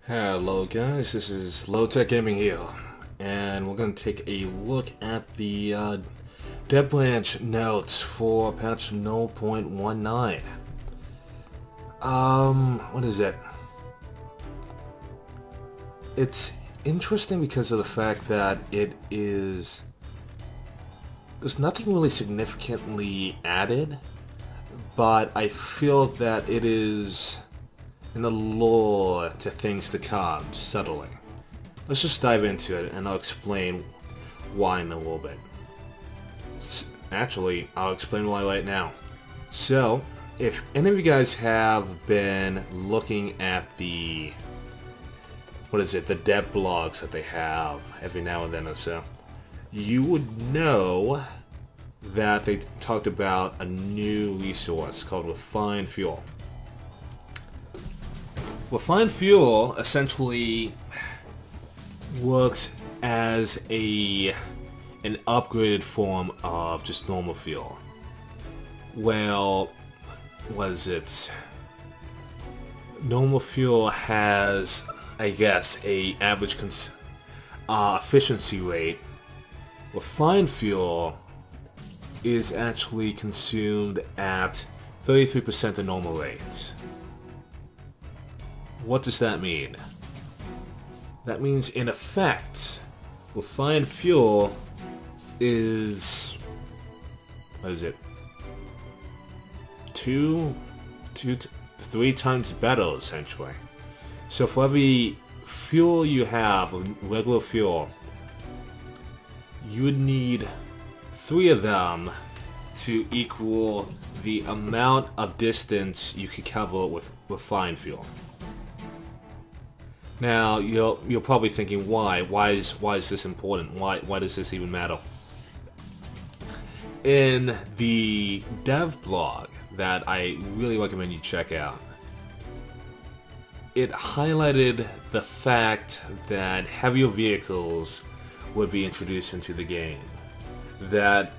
Hello guys, this is Low Tech Gaming here, and we're going to take a look at the dev branch notes for patch 0.19. What is it? It's interesting because of the fact that there's nothing really significantly added, but I feel that it is in the lore to things to come, subtly. Let's just dive into it, and I'll explain why in a little bit. Actually, I'll explain why right now. So, if any of you guys have been looking at the the dev blogs that they have every now and then or so, you would know that they talked about a new resource called Refined Fuel. Refined Fuel essentially works as an upgraded form of just normal fuel. Well, what is it? Normal fuel has, I guess, a average efficiency rate. Refined fuel is actually consumed at 33% the normal rate. What does that mean? That means, in effect, refined fuel is... what is it? Three times better, essentially. So for every fuel you have, regular fuel, you would need 3 of them to equal the amount of distance you could cover with refined fuel. Now, you're probably thinking, why? Why is this important? Why does this even matter? In the dev blog that I really recommend you check out, it highlighted the fact that heavier vehicles would be introduced into the game that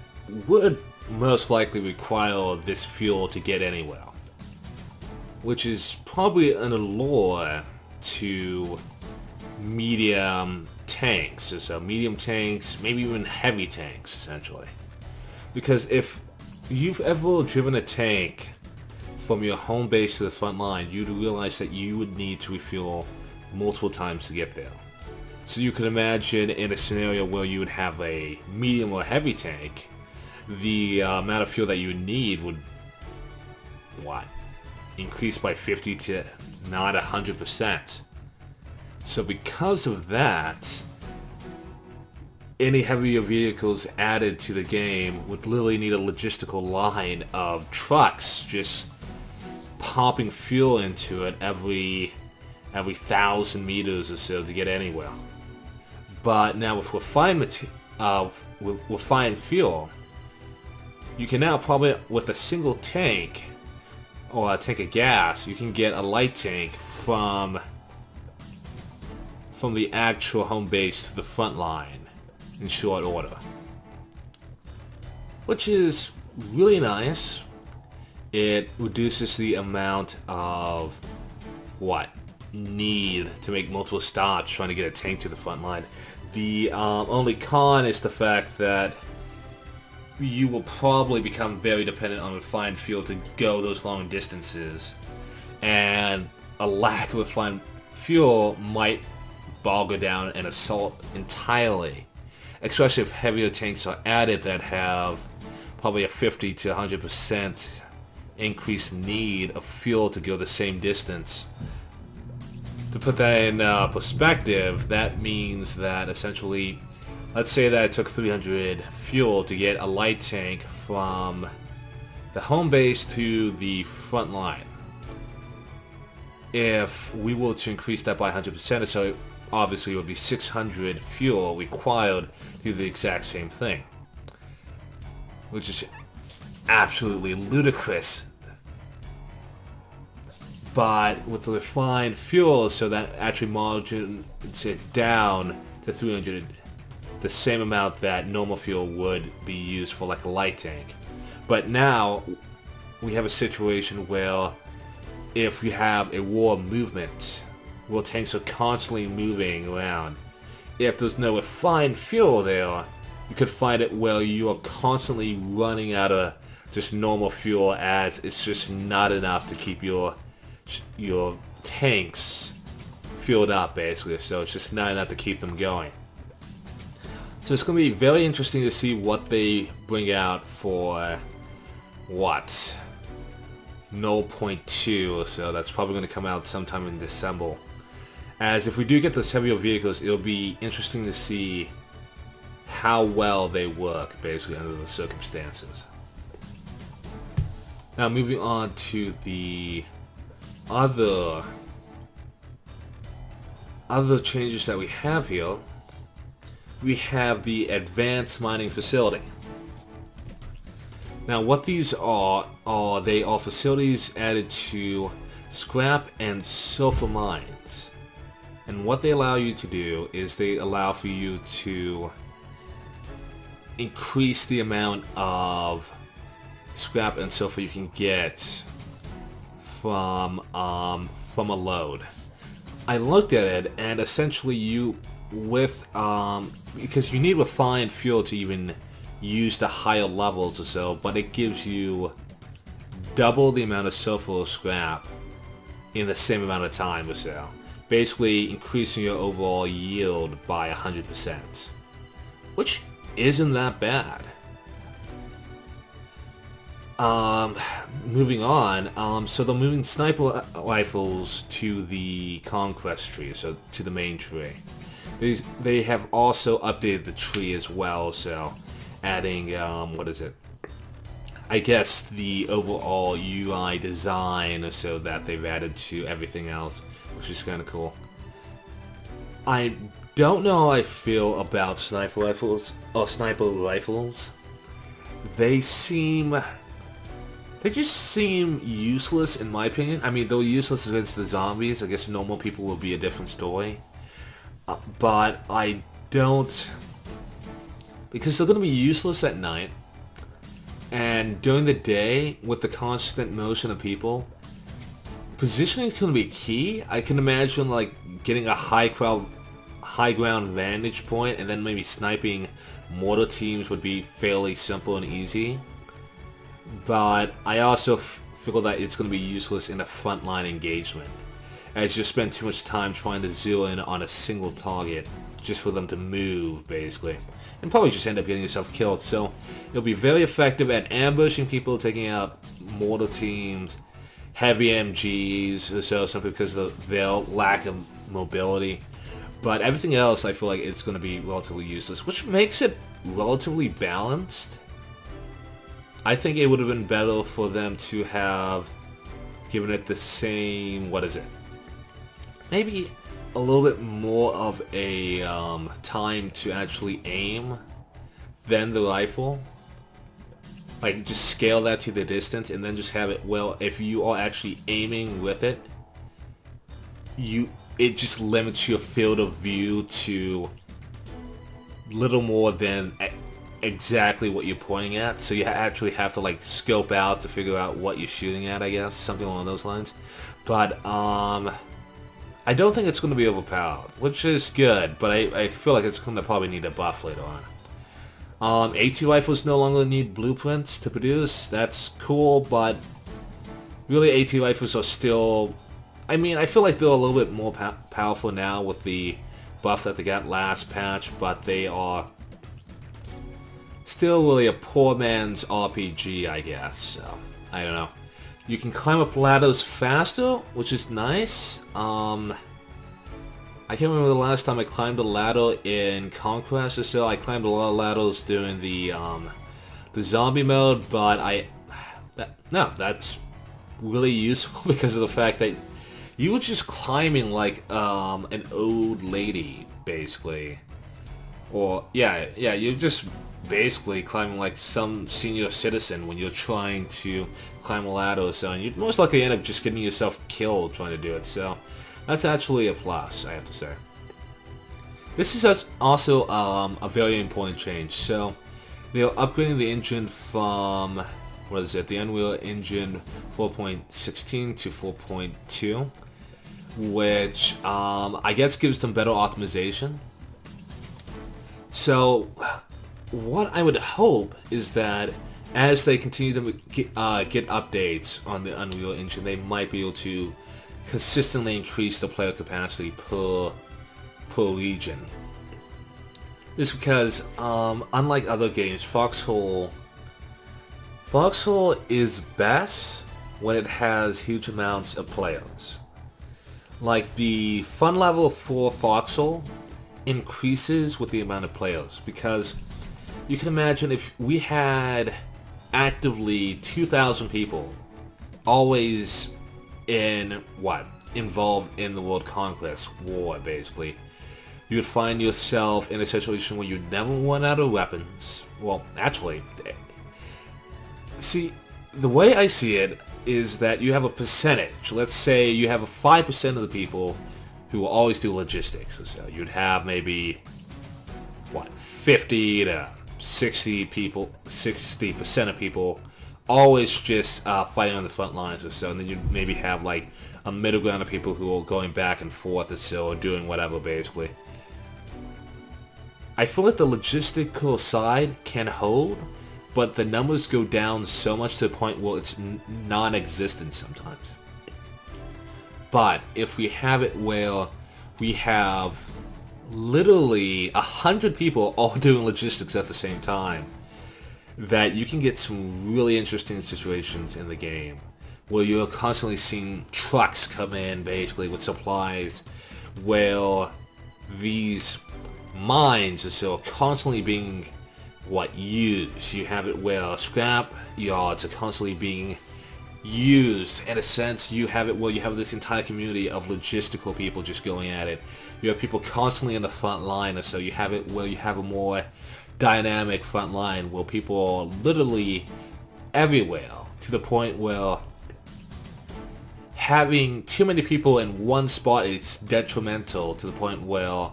would most likely require this fuel to get anywhere, which is probably an allure to medium tanks, so medium tanks, maybe even heavy tanks, essentially. Because if you've ever driven a tank from your home base to the front line, you'd realize that you would need to refuel multiple times to get there. So you could imagine in a scenario where you would have a medium or heavy tank, the amount of fuel that you would need would, increase by 50 to not 100%. So because of that, any heavier vehicles added to the game would literally need a logistical line of trucks just pumping fuel into it every 1,000 meters or so to get anywhere. But now with refined fuel, you can now probably, with a single tank or a tank of gas, you can get a light tank from the actual home base to the front line in short order, which is really nice. It reduces the amount of need to make multiple stops trying to get a tank to the front line. The only con is the fact that you will probably become very dependent on refined fuel to go those long distances, and a lack of refined fuel might bog down an assault entirely, especially if heavier tanks are added that have probably a 50 to 100% increased need of fuel to go the same distance. To put that in perspective, that means that essentially, let's say that it took 300 fuel to get a light tank from the home base to the front line. If we were to increase that by 100%, so obviously it would be 600 fuel required to do the exact same thing, which is absolutely ludicrous. But with the refined fuel, so that actually margins it down to 300, the same amount that normal fuel would be used for like a light tank. But now we have a situation where if you have a war movement where tanks are constantly moving around. If there's no refined fuel there, you could find it where you are constantly running out of just normal fuel, as it's just not enough to keep your tanks filled up, basically. So it's just not enough to keep them going. So it's going to be very interesting to see what they bring out for, what, 0.2 or so. That's probably going to come out sometime in December. As if we do get those heavier vehicles, it'll be interesting to see how well they work, basically, under the circumstances. Now, moving on to the other changes that we have here. We have the Advanced Mining Facility. Now, what these are they are facilities added to scrap and sulfur mines. And what they allow you to do is they allow for you to increase the amount of scrap and sulfur you can get from a load. I looked at it, and essentially you, because you need refined fuel to even use the higher levels or so, but it gives you double the amount of sulfur or scrap in the same amount of time or so. Basically increasing your overall yield by 100%. Which isn't that bad. Moving on, so they're moving sniper rifles to the conquest tree, so to the main tree. They have also updated the tree as well, so adding, what is it? I guess the overall UI design, so that they've added to everything else, which is kind of cool. I don't know how I feel about sniper rifles, or sniper rifles. They just seem useless in my opinion. I mean, they're useless against the zombies. I guess normal people will be a different story. But I don't... Because they're going to be useless at night. And during the day, with the constant motion of people, positioning is going to be key. I can imagine like getting a high ground vantage point, and then maybe sniping mortar teams would be fairly simple and easy. But I also feel that it's going to be useless in a frontline engagement, as you spend too much time trying to zero in on a single target just for them to move, basically. And probably just end up getting yourself killed. So it'll be very effective at ambushing people, taking out mortar teams, heavy MGs, or so, simply because of their lack of mobility. But everything else, I feel like it's going to be relatively useless, which makes it relatively balanced. I think it would have been better for them to have given it the same, what is it? Maybe a little bit more of a time to actually aim than the rifle. Like, just scale that to the distance and then just have it, well, if you are actually aiming with it, it just limits your field of view to little more than exactly what you're pointing at, so you actually have to like scope out to figure out what you're shooting at, I guess, something along those lines. But I don't think it's going to be overpowered, which is good, but I feel like it's going to probably need a buff later on. AT rifles no longer need blueprints to produce. That's cool, but really AT rifles are still, I mean, I feel like they're a little bit more powerful now with the buff that they got last patch, but they are still really a poor man's RPG, I guess. So I don't know. You can climb up ladders faster, which is nice. I can't remember the last time I climbed a ladder in Conquest or so. I climbed a lot of ladders during the zombie mode, but that's really useful because of the fact that you were just climbing like an old lady, basically. Or yeah, you're just basically climbing like some senior citizen when you're trying to climb a ladder or so, and you'd most likely end up just getting yourself killed trying to do it, so that's actually a plus, I have to say. This is also a very important change. So they're upgrading the engine from, what is it, the Unreal Engine 4.16 to 4.2. which I guess gives them better optimization. So what I would hope is that as they continue to get updates on the Unreal Engine, they might be able to consistently increase the player capacity per region. This is because, unlike other games, Foxhole is best when it has huge amounts of players. Like, the fun level for Foxhole increases with the amount of players, because you can imagine if we had actively 2,000 people always involved in the World Conquest War, basically, you would find yourself in a situation where you'd never run out of weapons. Well, actually, see, the way I see it is that you have a percentage. Let's say you have 5% of the people who will always do logistics. So you'd have maybe 50 to 60 people, 60% of people always just fighting on the front lines or so, and then you maybe have like a middle ground of people who are going back and forth or so, or doing whatever basically. I feel like the logistical side can hold, but the numbers go down so much to the point where it's non-existent sometimes. But if we have it where we have literally 100 people all doing logistics at the same time, that you can get some really interesting situations in the game where you're constantly seeing trucks come in basically with supplies, where these mines are still constantly being used. You have it where scrap yards are constantly being used. In a sense, you have it where you have this entire community of logistical people just going at it. You have people constantly in the front line, or so you have it where you have a more dynamic front line where people are literally everywhere, to the point where having too many people in one spot is detrimental, to the point where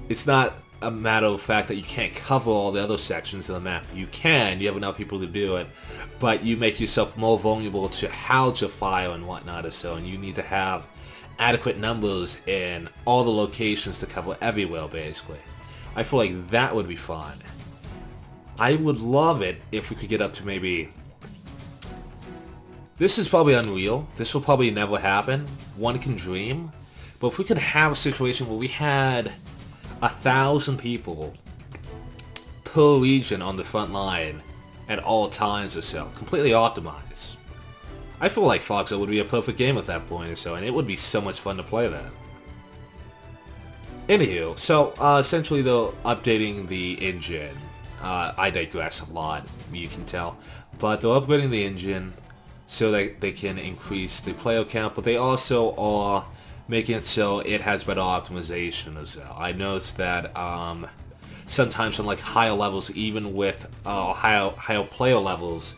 it's not a matter of fact that you can't cover all the other sections of the map. You can, you have enough people to do it, but you make yourself more vulnerable to how to fire and whatnot or so, and you need to have adequate numbers in all the locations to cover everywhere basically. I feel like that would be fun. I would love it if we could get up to maybe... This is probably unreal. This will probably never happen. One can dream. But if we could have a situation where we had 1,000 people per region on the front line at all times or so, completely optimized, I feel like Foxhole would be a perfect game at that point or so, and it would be so much fun to play that. Anywho, so essentially they're updating the engine. I digress a lot, you can tell, but they're upgrading the engine so that they can increase the player count, but they also are making it so it has better optimization as well. I noticed that sometimes on like higher levels, even with higher player levels,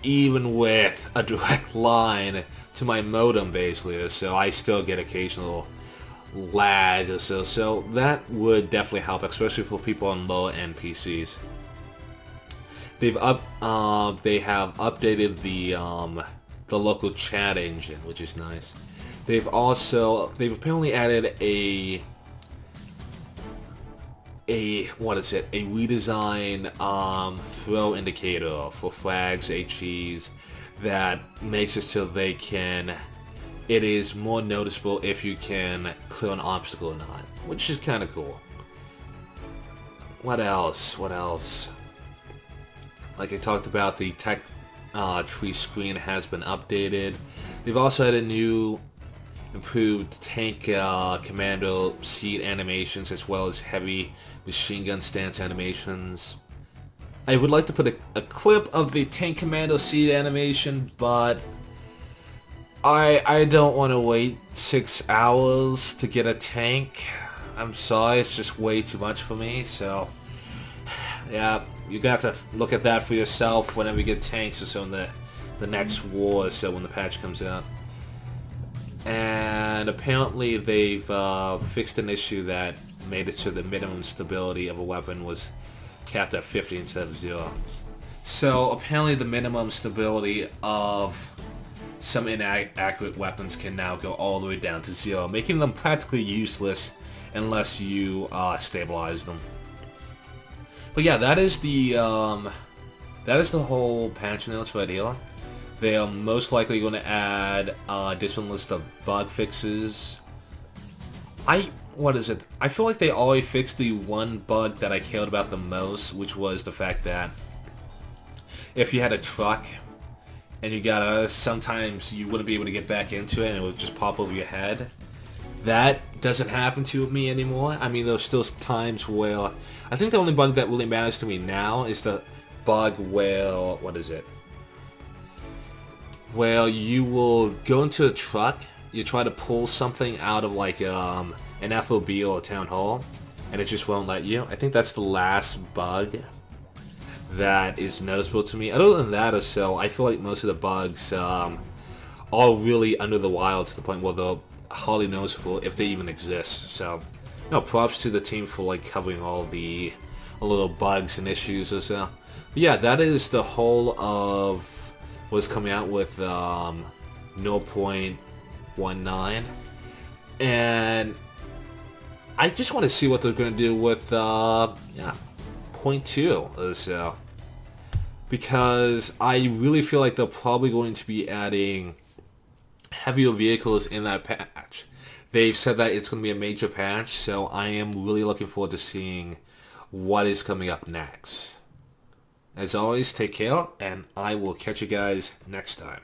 even with a direct line to my modem basically, so I still get occasional lag or so. So that would definitely help, especially for people on lower end PCs. They have updated the local chat engine, which is nice. They've apparently added a redesign throw indicator for flags, HEs, that makes it so it is more noticeable if you can clear an obstacle or not, which is kind of cool. What else? Like I talked about, the tech tree screen has been updated. They've also had a new improved tank commando seat animations, as well as heavy machine gun stance animations. I would like to put a clip of the tank commando seat animation, but I don't want to wait 6 hours to get a tank. I'm sorry, it's just way too much for me, so yeah, you're gonna have to look at that for yourself whenever you get tanks or so in the next war or so when the patch comes out. And apparently they've fixed an issue that made it so the minimum stability of a weapon was capped at 50 instead of 0. So apparently the minimum stability of some inaccurate weapons can now go all the way down to 0, making them practically useless unless you stabilize them. But yeah, that is the whole patch notes right here. They are most likely going to add a different list of bug fixes. What is it? I feel like they already fixed the one bug that I cared about the most, which was the fact that if you had a truck and you got sometimes you wouldn't be able to get back into it and it would just pop over your head. That doesn't happen to me anymore. I mean, there's still times where I think the only bug that really matters to me now is the bug where, what is it? Where you will go into a truck, you try to pull something out of like an FOB or a town hall, and it just won't let you. I think that's the last bug that is noticeable to me. Other than that or so, I feel like most of the bugs are really under the wire to the point where they're hardly noticeable if they even exist. So, no, props to the team for like covering all the little bugs and issues or so. But yeah, that is the whole of what's coming out with 0.19, and I just want to see what they're going to do with 0.2 or so, because I really feel like they're probably going to be adding heavier vehicles in that patch. They've said that it's going to be a major patch, so I am really looking forward to seeing what is coming up next. As always, take care, and I will catch you guys next time.